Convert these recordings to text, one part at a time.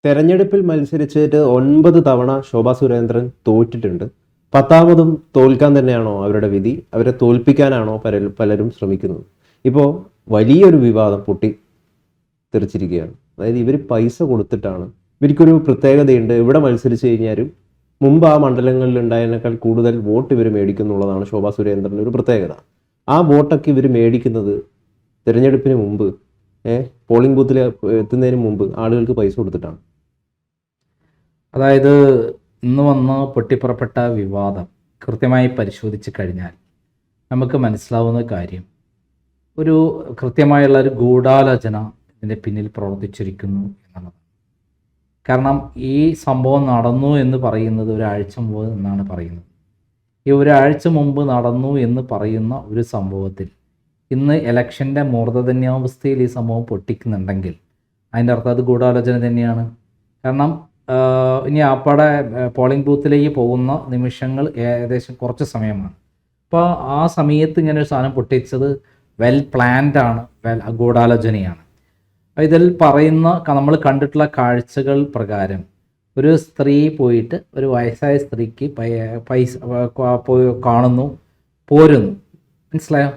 തെരഞ്ഞെടുപ്പിൽ മത്സരിച്ചിട്ട് 9 തവണ ശോഭാ സുരേന്ദ്രൻ തോറ്റിട്ടുണ്ട്. 10ാമതും തോൽക്കാൻ തന്നെയാണോ അവരുടെ വിധി? അവരെ തോൽപ്പിക്കാനാണോ പലരും ശ്രമിക്കുന്നത്? ഇപ്പോൾ വലിയൊരു വിവാദം പൊട്ടി തെറിച്ചിരിക്കുകയാണ്. അതായത് ഇവർ പൈസ കൊടുത്തിട്ടാണ്, ഇവർക്കൊരു പ്രത്യേകതയുണ്ട്, ഇവിടെ മത്സരിച്ച് കഴിഞ്ഞാലും മുമ്പ് ആ മണ്ഡലങ്ങളിൽ ഉണ്ടായതിനേക്കാൾ കൂടുതൽ വോട്ട് ഇവർ മേടിക്കുന്നുള്ളതാണ് ശോഭാ സുരേന്ദ്രൻ്റെ ഒരു പ്രത്യേകത. ആ വോട്ടൊക്കെ ഇവർ മേടിക്കുന്നത് തിരഞ്ഞെടുപ്പിന് മുമ്പ്, പോളിംഗ് ബൂത്തിൽ എത്തുന്നതിന് മുമ്പ് ആളുകൾക്ക് പൈസ കൊടുത്തിട്ടാണ്. അതായത് ഇന്ന് വന്ന് പൊട്ടിപ്പുറപ്പെട്ട വിവാദം കൃത്യമായി പരിശോധിച്ച് കഴിഞ്ഞാൽ നമുക്ക് മനസ്സിലാവുന്ന കാര്യം, ഒരു കൃത്യമായുള്ള ഒരു ഗൂഢാലോചന ഇതിൻ്റെ പിന്നിൽ പ്രവർത്തിച്ചിരിക്കുന്നു എന്നുള്ളതാണ്. കാരണം ഈ സംഭവം നടന്നു എന്ന് പറയുന്നത് ഒരാഴ്ച മുമ്പ് എന്നാണ് പറയുന്നത്. ഈ ഒരാഴ്ച മുമ്പ് നടന്നു എന്ന് പറയുന്ന ഒരു സംഭവത്തിൽ ഇന്ന് ഇലക്ഷൻ്റെ മൂർധന്യാവസ്ഥയിൽ ഈ സംഭവം പൊട്ടിക്കുന്നുണ്ടെങ്കിൽ അതിൻ്റെ അർത്ഥം അത് ഗൂഢാലോചന തന്നെയാണ്. കാരണം ഇനി അപ്പടെ പോളിംഗ് ബൂത്തിലേക്ക് പോകുന്ന നിമിഷങ്ങൾ ഏകദേശം കുറച്ച് സമയമാണ്. അപ്പോൾ ആ സമയത്ത് ഇങ്ങനെ ഒരു സാധനം പൊട്ടിച്ചത് വെൽ പ്ലാൻഡ് ആണ്, ഗൂഢാലോചനയാണ്. ഇതിൽ പറയുന്ന നമ്മൾ കണ്ടിട്ടുള്ള കാഴ്ചകൾ പ്രകാരം ഒരു സ്ത്രീ പോയിട്ട് ഒരു വയസ്സായ സ്ത്രീക്ക് പൈസ കാണുന്നു, പോരുന്നു. മനസ്സിലായോ?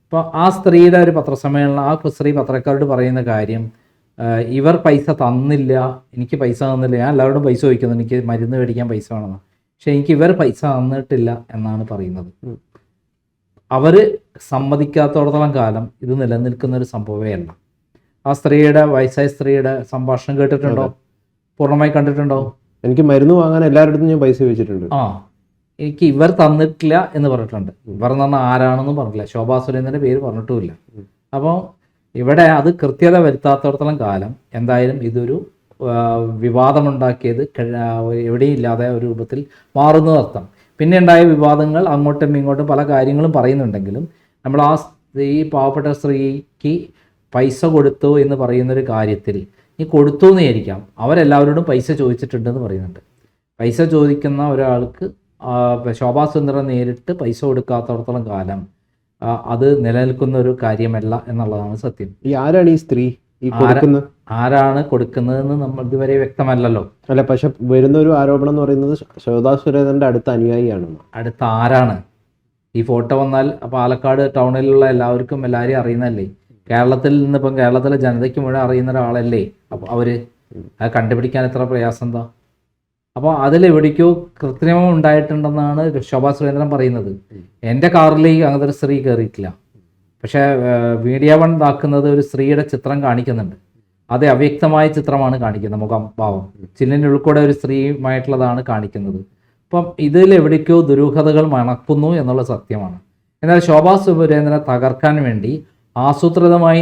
അപ്പോൾ ആ സ്ത്രീയുടെ ഒരു പത്രസമ്മേളനം, ആ സ്ത്രീ പത്രക്കാരോട് പറയുന്ന കാര്യം, ഇവർ പൈസ തന്നില്ല, എനിക്ക് പൈസ തന്നില്ല, ഞാൻ എല്ലാവരോടും പൈസ ചോദിക്കുന്നു, എനിക്ക് മരുന്ന് മേടിക്കാൻ പൈസ വേണമെന്നാണ്, പക്ഷേ എനിക്ക് ഇവർ പൈസ തന്നിട്ടില്ല എന്നാണ് പറയുന്നത്. അവർ സമ്മതിക്കാത്തോടത്തോളം കാലം ഇത് നിലനിൽക്കുന്ന ഒരു സംഭവമേ അല്ല. ആ സ്ത്രീയുടെ, വയസ്സായ സ്ത്രീയുടെ സംഭാഷണം കേട്ടിട്ടുണ്ടോ? പൂർണ്ണമായി കണ്ടിട്ടുണ്ടോ? എനിക്ക് മരുന്ന് വാങ്ങാൻ എല്ലാവരുടെ ഞാൻ പൈസ ചോദിച്ചിട്ടുണ്ട്. എനിക്ക് ഇവർ തന്നിട്ടില്ല എന്ന് പറഞ്ഞിട്ടുണ്ട്. ഇവർ എന്ന് പറഞ്ഞാൽ ആരാണെന്നും പറഞ്ഞില്ല, ശോഭാ സുരേന്ദ്രൻ്റെ പേര് പറഞ്ഞിട്ടുമില്ല. അപ്പോൾ ഇവിടെ അത് കൃത്യത വരുത്താത്തടത്തോളം കാലം എന്തായാലും ഇതൊരു വിവാദമുണ്ടാക്കിയത് എവിടെയും ഇല്ലാതെ ഒരു രൂപത്തിൽ മാറുന്നതർത്ഥം. പിന്നെ ഉണ്ടായ വിവാദങ്ങൾ അങ്ങോട്ടും ഇങ്ങോട്ടും പല കാര്യങ്ങളും പറയുന്നുണ്ടെങ്കിലും നമ്മൾ ആ ഈ പാവപ്പെട്ട സ്ത്രീക്ക് പൈസ കൊടുത്തു എന്ന് പറയുന്നൊരു കാര്യത്തിൽ ഈ കൊടുത്തു എന്ന് വിചാരിക്കാം, അവരെല്ലാവരോടും പൈസ ചോദിച്ചിട്ടുണ്ടെന്ന് പറയുന്നുണ്ട്. പൈസ ചോദിക്കുന്ന ഒരാൾക്ക് ശോഭാ സുരേന്ദ്രൻ നേരിട്ട് പൈസ കൊടുക്കാത്തടത്തോളം കാലം അത് നിലനിൽക്കുന്ന ഒരു കാര്യമല്ല എന്നുള്ളതാണ് സത്യം. ആരാണ് ഈ സ്ത്രീ? ആരാണ് കൊടുക്കുന്നതെന്ന് നമ്മൾ ഇതുവരെ വ്യക്തമല്ലല്ലോ. അല്ല, പക്ഷെ വരുന്ന ഒരു ആരോപണം എന്ന് പറയുന്നത് ശോഭാ സുരേന്ദ്രന്റെ അടുത്ത അനുയായിയാണ്. അടുത്ത ആരാണ്? ഈ ഫോട്ടോ വന്നാൽ പാലക്കാട് ടൗണിലുള്ള എല്ലാവർക്കും എല്ലാവരെയും അറിയുന്നതല്ലേ? കേരളത്തിൽ നിന്നിപ്പം കേരളത്തിലെ ജനതയ്ക്ക് മുഴുവൻ അറിയുന്ന ഒരാളല്ലേ. അപ്പോൾ അവർ അത് കണ്ടുപിടിക്കാൻ എത്ര പ്രയാസം എന്താ? അപ്പോൾ അതിലെവിടേക്കോ കൃത്രിമം ഉണ്ടായിട്ടുണ്ടെന്നാണ് ശോഭാ സുരേന്ദ്രൻ പറയുന്നത്. എൻ്റെ കാറിലേക്ക് അങ്ങനത്തെ ഒരു സ്ത്രീ കയറിയിട്ടില്ല. പക്ഷേ മീഡിയ വൺ ഇതാക്കുന്നത് ഒരു സ്ത്രീയുടെ ചിത്രം കാണിക്കുന്നുണ്ട്. അത് അവ്യക്തമായ ചിത്രമാണ് കാണിക്കുന്നത്, മുഖം ഭാവം ചില്ലിൻ്റെ ഉൾക്കൂടെ ഒരു സ്ത്രീയുമായിട്ടുള്ളതാണ് കാണിക്കുന്നത്. അപ്പം ഇതിലെവിടേക്കോ ദുരൂഹതകൾ മണക്കുന്നു എന്നുള്ള സത്യമാണ്. എന്നാൽ ശോഭാ സുരേന്ദ്രനെ തകർക്കാൻ വേണ്ടി ആസൂത്രിതമായി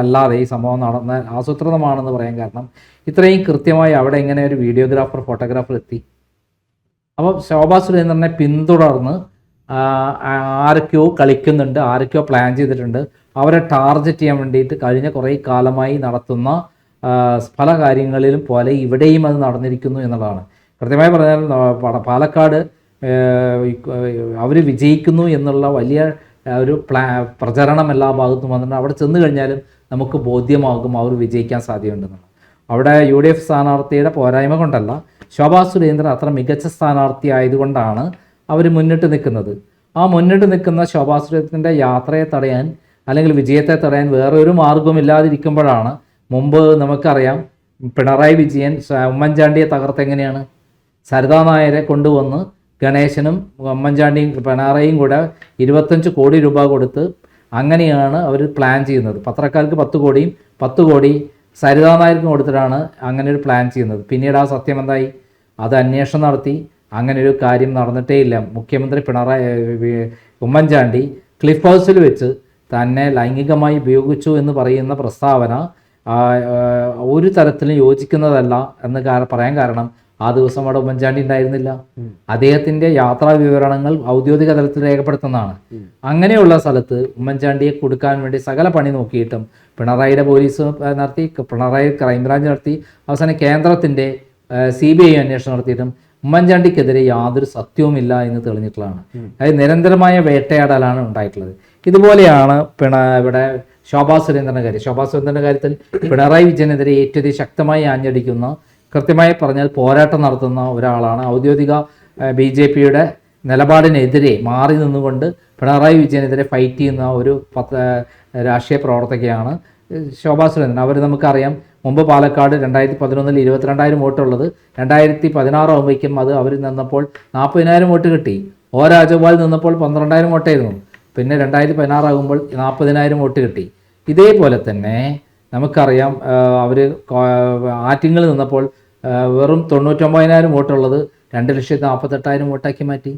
അല്ലാതെ ഈ സംഭവം നടന്ന ആസൂത്രിതമാണെന്ന് പറയാൻ കാരണം ഇത്രയും കൃത്യമായി അവിടെ എങ്ങനെ ഒരു വീഡിയോഗ്രാഫർ, ഫോട്ടോഗ്രാഫർ എത്തി? അപ്പോൾ ശോഭാ സുരേന്ദ്രനെ പിന്തുടർന്ന് ആരൊക്കെയോ കളിക്കുന്നുണ്ട്, ആരൊക്കെയോ പ്ലാൻ ചെയ്തിട്ടുണ്ട്. അവരെ ടാർഗറ്റ് ചെയ്യാൻ വേണ്ടിയിട്ട് കഴിഞ്ഞ കുറേ കാലമായി നടത്തുന്ന പല കാര്യങ്ങളിലും പോലെ ഇവിടെയും അത് നടന്നിരിക്കുന്നു എന്നുള്ളതാണ്. കൃത്യമായി പറഞ്ഞാൽ പാലക്കാട് അവർ വിജയിക്കുന്നു എന്നുള്ള വലിയ ഒരു പ്രചരണം എല്ലാ ഭാഗത്തും വന്നിട്ട് അവിടെ ചെന്ന് കഴിഞ്ഞാലും നമുക്ക് ബോധ്യമാകും അവർ വിജയിക്കാൻ സാധ്യതയുണ്ടെന്നുള്ളത്. അവിടെ UDF സ്ഥാനാർത്ഥിയുടെ പോരായ്മ കൊണ്ടല്ല, ശോഭാ സുരേന്ദ്രൻ അത്ര മികച്ച സ്ഥാനാർത്ഥി ആയതുകൊണ്ടാണ് അവർ മുന്നിട്ട് നിൽക്കുന്നത്. ആ മുന്നിട്ട് നിൽക്കുന്ന ശോഭാ സുരേന്ദ്രൻ്റെ യാത്രയെ തടയാൻ അല്ലെങ്കിൽ വിജയത്തെ തടയാൻ വേറൊരു മാർഗമില്ലാതിരിക്കുമ്പോഴാണ് മുമ്പ് നമുക്കറിയാം പിണറായി വിജയൻ ഉമ്മൻചാണ്ടിയെ തകർത്തെങ്ങനെയാണ്? സരിതാ നായരെ കൊണ്ടുവന്ന് ഗണേശനും ഉമ്മൻചാണ്ടിയും പിണറായിയും കൂടെ 25 കോടി രൂപ കൊടുത്ത് അങ്ങനെയാണ് അവർ പ്ലാൻ ചെയ്യുന്നത്. പത്രക്കാർക്ക് 10 കോടിയും 10 കോടി സരിതാ നായർക്കും കൊടുത്തിട്ടാണ് അങ്ങനെ ഒരു പ്ലാൻ ചെയ്യുന്നത്. പിന്നീട് ആ സത്യം എന്തായി? അത് അന്വേഷണം നടത്തി അങ്ങനെ ഒരു കാര്യം നടന്നിട്ടേ ഇല്ല. മുഖ്യമന്ത്രി ഉമ്മൻചാണ്ടി ക്ലിഫ് ഹൗസിൽ വെച്ച് തന്നെ ലൈംഗികമായി ഉപയോഗിച്ചു എന്ന് പറയുന്ന പ്രസ്താവന ഒരു തരത്തിലും യോജിക്കുന്നതല്ല എന്ന് പറയാൻ കാരണം ആ ദിവസം അവിടെ ഉമ്മൻചാണ്ടി ഉണ്ടായിരുന്നില്ല. അദ്ദേഹത്തിൻ്റെ യാത്രാ വിവരണങ്ങൾ ഔദ്യോഗിക തലത്തിൽ രേഖപ്പെടുത്തുന്നതാണ്. അങ്ങനെയുള്ള സ്ഥലത്ത് ഉമ്മൻചാണ്ടിയെ കൊടുക്കാൻ വേണ്ടി സകല പണി നോക്കിയിട്ടും പിണറായിയുടെ പോലീസ് നടത്തി, പിണറായി ക്രൈംബ്രാഞ്ച് നടത്തി, അവസാനം കേന്ദ്രത്തിൻ്റെ CBI അന്വേഷണം നടത്തിയിട്ടും ഉമ്മൻചാണ്ടിക്കെതിരെ യാതൊരു സത്യവുമില്ല എന്ന് തെളിഞ്ഞിട്ടുള്ളതാണ്. അതായത് നിരന്തരമായ വേട്ടയാടലാണ് ഉണ്ടായിട്ടുള്ളത്. ഇതുപോലെയാണ് ഇവിടെ ശോഭാ സുരേന്ദ്രൻ്റെ കാര്യം. ശോഭാ സുരേന്ദ്രൻ്റെ കാര്യത്തിൽ പിണറായി വിജയനെതിരെ ഏറ്റവും ശക്തമായി ആഞ്ഞടിക്കുന്ന കൃത്യമായി പറഞ്ഞാൽ പോരാട്ടം നടത്തുന്ന ഒരാളാണ്. ഔദ്യോഗിക BJPയുടെ നിലപാടിനെതിരെ മാറി നിന്നുകൊണ്ട് പിണറായി വിജയനെതിരെ ഫൈറ്റ് ചെയ്യുന്ന ഒരു രാഷ്ട്രീയ പ്രവർത്തകയാണ് ശോഭാ സുരേന്ദ്രൻ. അവർ നമുക്കറിയാം, മുമ്പ് പാലക്കാട് 2011 22,000 വോട്ടുള്ളത് 2016 ആകുമ്പോഴേക്കും അത് അവർ നിന്നപ്പോൾ 40,000 വോട്ട് കിട്ടി. O രാജഗോപാൽ നിന്നപ്പോൾ 12,000 വോട്ടായിരുന്നു. പിന്നെ 2016 ആകുമ്പോൾ 40,000 വോട്ട് കിട്ടി. ഇതേപോലെ തന്നെ നമുക്കറിയാം, അവർ ആറ്റിങ്ങിൽ നിന്നപ്പോൾ വെറും 99,000 വോട്ടുള്ളത് 2,48,000 വോട്ടാക്കി മാറ്റി.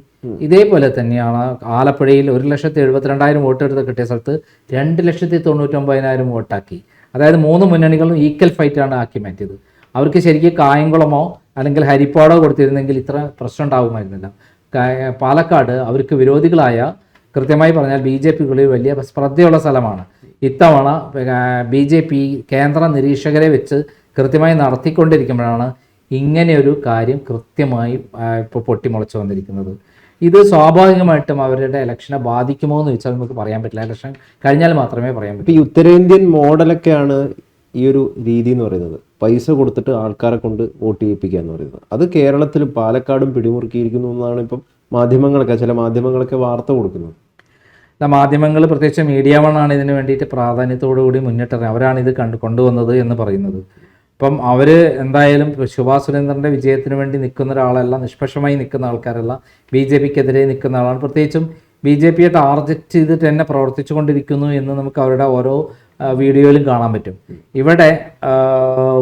ഇതേപോലെ തന്നെയാണ് ആലപ്പുഴയിൽ 1,72,000 വോട്ട് എടുത്ത് കിട്ടിയ സ്ഥലത്ത് 2,99,000 വോട്ടാക്കി. അതായത് 3 മുന്നണികളും ഈക്വൽ ഫൈറ്റാണ് ആക്കി മാറ്റിയത്. അവർക്ക് ശരിക്കും കായംകുളമോ അല്ലെങ്കിൽ ഹരിപ്പാടോ കൊടുത്തിരുന്നെങ്കിൽ ഇത്ര പ്രശ്നം ഉണ്ടാകുമായിരുന്നില്ല. പാലക്കാട് അവർക്ക് വിരോധികളായ, കൃത്യമായി പറഞ്ഞാൽ BJPകളിൽ വലിയ സ്പർദ്ധയുള്ള സ്ഥലമാണ്. ഇത്തവണ BJP കേന്ദ്ര നിരീക്ഷകരെ വെച്ച് കൃത്യമായി നടത്തിക്കൊണ്ടിരിക്കുമ്പോഴാണ് ഇങ്ങനെയൊരു കാര്യം കൃത്യമായി ഇപ്പോൾ പൊട്ടിമുളച്ചു വന്നിരിക്കുന്നത്. ഇത് സ്വാഭാവികമായിട്ടും അവരുടെ ഇലക്ഷനെ ബാധിക്കുമോ എന്ന് ചോദിച്ചാൽ നമുക്ക് പറയാൻ പറ്റില്ല. ഇലക്ഷൻ കഴിഞ്ഞാൽ മാത്രമേ പറയാൻ പറ്റൂ. ഈ ഉത്തരേന്ത്യൻ മോഡലൊക്കെയാണ് ഈ ഒരു രീതി എന്ന് പറയുന്നത്, പൈസ കൊടുത്തിട്ട് ആൾക്കാരെ കൊണ്ട് വോട്ട് ചെയ്യിപ്പിക്കുക എന്ന് പറയുന്നത്. അത് കേരളത്തിലും പാലക്കാടും പിടിമുറുക്കിയിരിക്കുന്നു എന്നാണ് ഇപ്പം ചില മാധ്യമങ്ങളൊക്കെ വാർത്ത കൊടുക്കുന്നത്. മാധ്യമങ്ങൾ, പ്രത്യേകിച്ച് മീഡിയ വൺ ആണ് ഇതിന് വേണ്ടിയിട്ട് പ്രാധാന്യത്തോടുകൂടി മുന്നിട്ടിറങ്ങി. അവരാണ് ഇത് കൊണ്ടുവന്നത് എന്ന് പറയുന്നത്. അപ്പം അവർ എന്തായാലും ശോഭാ സുരേന്ദ്രൻ്റെ വിജയത്തിന് വേണ്ടി നിൽക്കുന്ന ഒരാളല്ല, നിഷ്പക്ഷമായി നിൽക്കുന്ന ആൾക്കാരല്ല, BJPക്കെതിരെ നിൽക്കുന്ന ആളാണ്. പ്രത്യേകിച്ചും BJPയെ ടാർഗറ്റ് ചെയ്തിട്ട് തന്നെ പ്രവർത്തിച്ചു കൊണ്ടിരിക്കുന്നു എന്ന് നമുക്ക് അവരുടെ ഓരോ വീഡിയോയിലും കാണാൻ പറ്റും. ഇവിടെ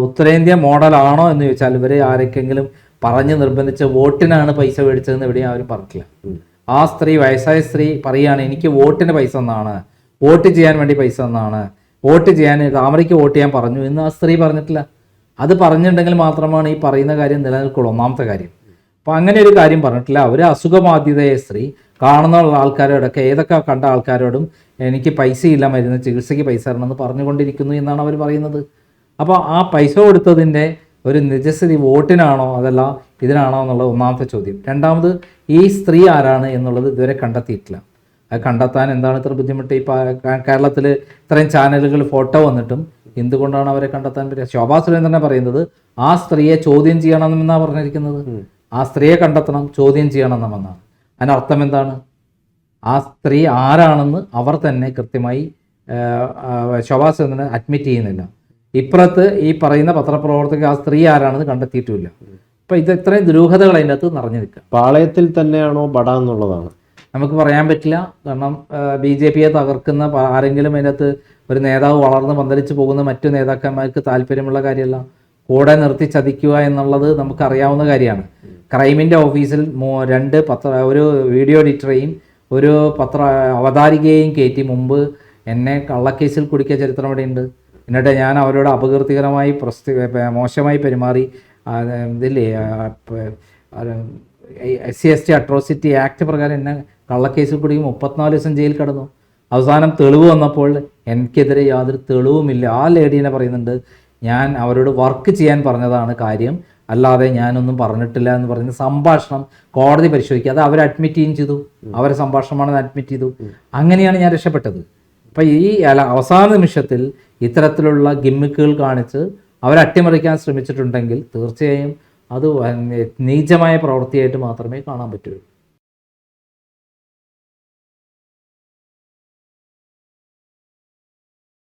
ഉത്തരേന്ത്യ മോഡലാണോ എന്ന് ചോദിച്ചാൽ ഇവർ ആരൊക്കെങ്കിലും പറഞ്ഞ് നിർബന്ധിച്ച് വോട്ടിനാണ് പൈസ മേടിച്ചതെന്ന് എവിടെയും അവർ പറഞ്ഞില്ല. ആ സ്ത്രീ, വയസ്സായ സ്ത്രീ പറയുകയാണ്, എനിക്ക് വോട്ടിന് പൈസ തന്നാണ്, വോട്ട് ചെയ്യാൻ വേണ്ടി പൈസ തന്നാണ്, വോട്ട് ചെയ്യാൻ താമരയ്ക്ക് വോട്ട് ചെയ്യാൻ പറഞ്ഞു എന്ന് ആ സ്ത്രീ പറഞ്ഞിട്ടില്ല. അത് പറഞ്ഞിട്ടുണ്ടെങ്കിൽ മാത്രമാണ് ഈ പറയുന്ന കാര്യം നിലനിൽക്കുള്ളൂ, ഒന്നാമത്തെ കാര്യം. അപ്പോൾ അങ്ങനെ ഒരു കാര്യം പറഞ്ഞിട്ടില്ല. അവർ അസുഖബാധിതയായ സ്ത്രീ കാണുന്ന ആൾക്കാരോടൊക്കെ, ഏതൊക്കെ കണ്ട ആൾക്കാരോടും എനിക്ക് പൈസയില്ല, മരുന്ന് ചികിത്സയ്ക്ക് പൈസ തരണമെന്ന് പറഞ്ഞുകൊണ്ടിരിക്കുന്നു എന്നാണ് അവർ പറയുന്നത്. അപ്പോൾ ആ പൈസ കൊടുത്തതിൻ്റെ ഒരു നിജസ്ഥിതി വോട്ടിനാണോ അതല്ല ഇതിനാണോ എന്നുള്ളത് ഒന്നാമത്തെ ചോദ്യം. രണ്ടാമത്, ഈ സ്ത്രീ ആരാണ് എന്നുള്ളത് ഇതുവരെ കണ്ടെത്തിയിട്ടില്ല. അത് കണ്ടെത്താൻ എന്താണ് ഇത്ര ബുദ്ധിമുട്ട്? ഈ കേരളത്തിൽ ഇത്രയും ചാനലുകൾ ഫോട്ടോ വന്നിട്ടും എന്തുകൊണ്ടാണ് അവരെ കണ്ടെത്താൻ പറ്റുക? ശോഭാ സുരേന്ദ്രനെ പറയുന്നത് ആ സ്ത്രീയെ ചോദ്യം ചെയ്യണമെന്നാണ് പറഞ്ഞിരിക്കുന്നത്. ആ സ്ത്രീയെ കണ്ടെത്തണം, ചോദ്യം ചെയ്യണമെന്നാണ്. അതിനർത്ഥം എന്താണ്? ആ സ്ത്രീ ആരാണെന്ന് അവർ തന്നെ കൃത്യമായി ശോഭാ സുരേന്ദ്രനെ അഡ്മിറ്റ് ചെയ്യുന്നില്ല. ഇപ്പുറത്ത് ഈ പറയുന്ന പത്രപ്രവർത്തക ആ സ്ത്രീ ആരാണെന്ന് കണ്ടെത്തിയിട്ടുമില്ല. അപ്പം ഇത് ഇത്രയും ദുരൂഹതകൾ അതിൻ്റെ അകത്ത് നിറഞ്ഞു നിൽക്കുക. പാളയത്തിൽ തന്നെയാണോ ബട എന്നുള്ളതാണ് നമുക്ക് പറയാൻ പറ്റില്ല. കാരണം BJPയെ തകർക്കുന്ന ആരെങ്കിലും അതിനകത്ത് ഒരു നേതാവ് വളർന്ന് പന്തലിച്ച് പോകുന്ന മറ്റു നേതാക്കന്മാർക്ക് താല്പര്യമുള്ള കാര്യമല്ല. കൂടെ നിർത്തി ചതിക്കുക എന്നുള്ളത് നമുക്കറിയാവുന്ന കാര്യമാണ്. ക്രൈമിൻ്റെ ഓഫീസിൽ ഒരു വീഡിയോ എഡിറ്ററെയും ഒരു അവതാരികയെയും കയറ്റി മുമ്പ് എന്നെ കള്ളക്കേസിൽ കുടുക്കിയ ചരിത്രം ഇവിടെയുണ്ട്. എന്നിട്ട് ഞാൻ അവരോട് അപകീർത്തികരമായി മോശമായി പെരുമാറി. ഇതില്ലേ, SC/ST അട്രോസിറ്റി ആക്ട് പ്രകാരം എന്നെ കള്ളക്കേസിൽ കുടുക്കി 34 ദിവസം ജയിലിൽ കിടന്നു. അവസാനം തെളിവ് വന്നപ്പോൾ എനിക്കെതിരെ യാതൊരു തെളിവുമില്ല. ആ ലേഡീനെ പറയുന്നുണ്ട്, ഞാൻ അവരോട് വർക്ക് ചെയ്യാൻ പറഞ്ഞതാണ് കാര്യം, അല്ലാതെ ഞാനൊന്നും പറഞ്ഞിട്ടില്ല എന്ന് പറയുന്ന സംഭാഷണം കോടതി പരിശോധിക്കുക. അത് അവർ അഡ്മിറ്റ് ചെയ്യുകയും ചെയ്തു. അവരെ സംഭാഷണമാണെന്ന് അഡ്മിറ്റ് ചെയ്തു. അങ്ങനെയാണ് ഞാൻ രക്ഷപ്പെട്ടത്. അപ്പം ഈ അവസാന നിമിഷത്തിൽ ഇത്തരത്തിലുള്ള ഗിമ്മിക്കുകൾ കാണിച്ച് അവരെ അട്ടിമറിക്കാൻ ശ്രമിച്ചിട്ടുണ്ടെങ്കിൽ തീർച്ചയായും അത് നീചമായ പ്രവൃത്തിയായിട്ട് മാത്രമേ കാണാൻ പറ്റൂ.